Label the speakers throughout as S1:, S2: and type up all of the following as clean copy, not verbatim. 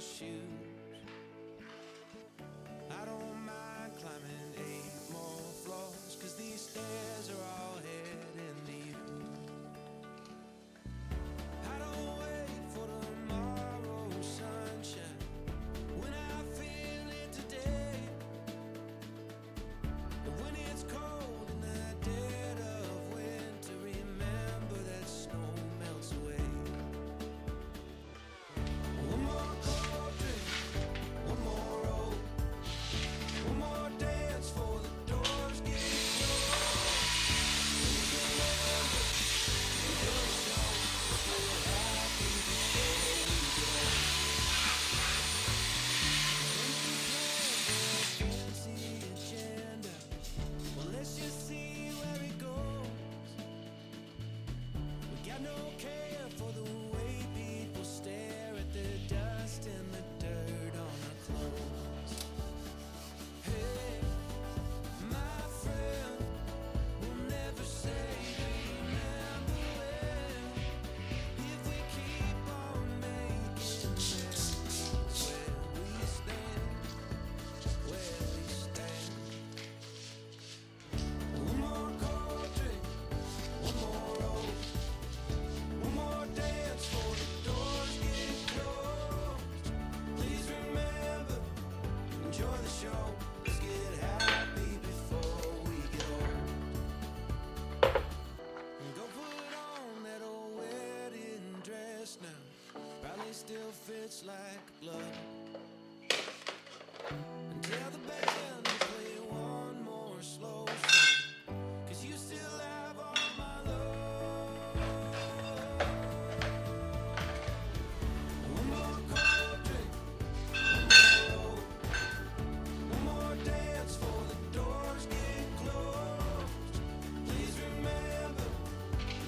S1: shoes. I don't mind climbing 8 more floors, 'cause these stairs are all heading to you. I don't wait for tomorrow's sunshine when I feel it today. And when it's cold in the dead of winter, remember that snow melts away. One more cold drink, one more roll, one more dance for the doors get closed. Please remember, enjoy the show, we're happy before we go. When we plan a fancy agenda, well, let's just see where it goes. We got no care for the way people stare at the dust and the dirt on our clothes. Hey, my friend, we'll never say remember when, if we keep on making memories where we stand, where we stand. One more cold drink, one more roll, one more dance for the doors get closed. Please remember, enjoy the show. Let's get happy before we get old. And go put on that old wedding dress now. Probably still fits like blood. And tell the band to play one more slow song, 'cause you still have all my love. One more cold drink, one more roll, one more dance for the doors get closed. Please remember,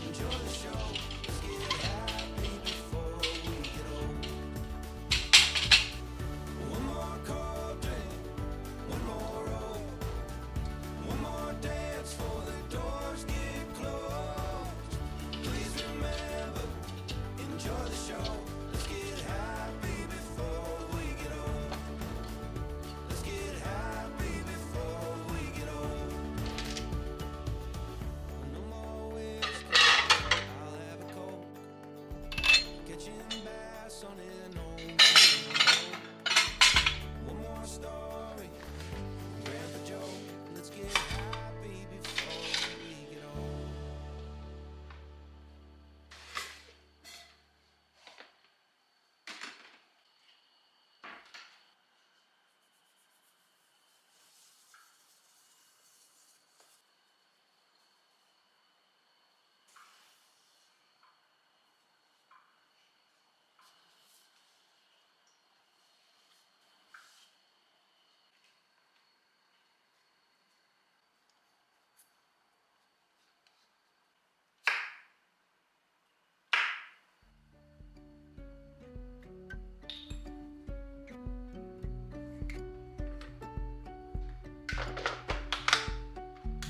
S1: enjoy the show. Let's get happy before we get old. One more cold drink, one more roll, one more dance for the doors get closed. Please remember, enjoy the show. Let's get happy before we get old. Let's get happy before we get old. No more whiskey, I'll have a Coke. Catching bass on an old road. One more story, Grandpa Joe. Let's get happy before we get old.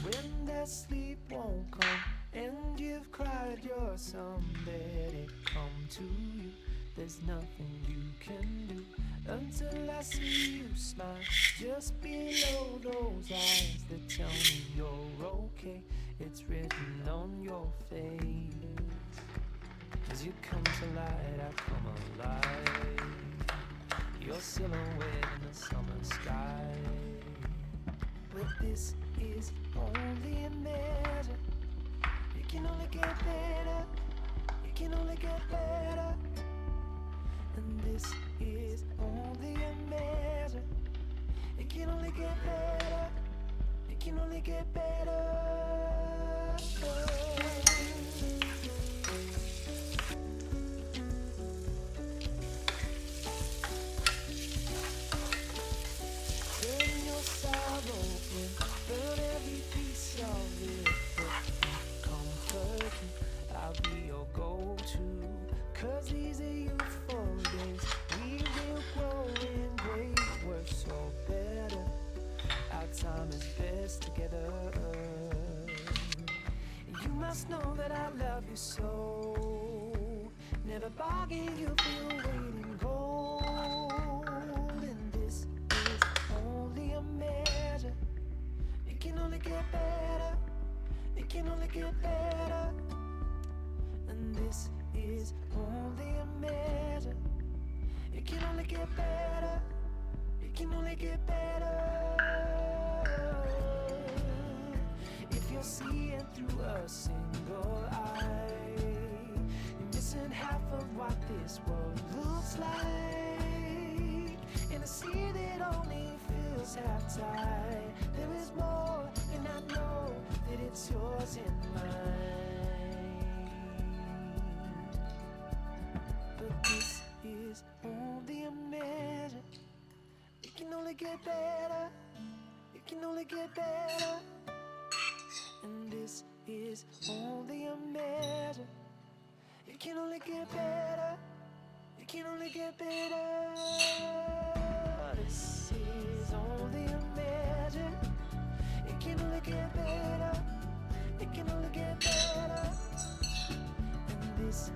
S1: When that sleep won't come and you've cried your somebody come to you, there's nothing you can do until I see you smile just below those eyes that tell me you're okay. It's written on your face. As you come to light, I come alive. Your silhouette in the summer sky. But this is only a measure. It can only get better. It can only get better. And this is only a measure. It can only get better. It can only get better. Turn your sorrow in, burn every piece of it. Comfort me, I'll be your go-to. 'Cause these are youthful days, we will grow in great. We're so better, our time is best together. You must know that I love you so. Never bargain, you feel waiting cold. get better. It can only get better. And this is only a measure. It can only get better. It can only get better. If you're seeing through a single eye, you're missing half of what this world looks like. In a sea that only feels half tide, there is more, and I know that it's yours and mine. But this is only a measure. It can only get better. It can only get better. And this is only a measure. It can only get better. It can only get better. This is only a measure. It can only get better. It can only get better. And this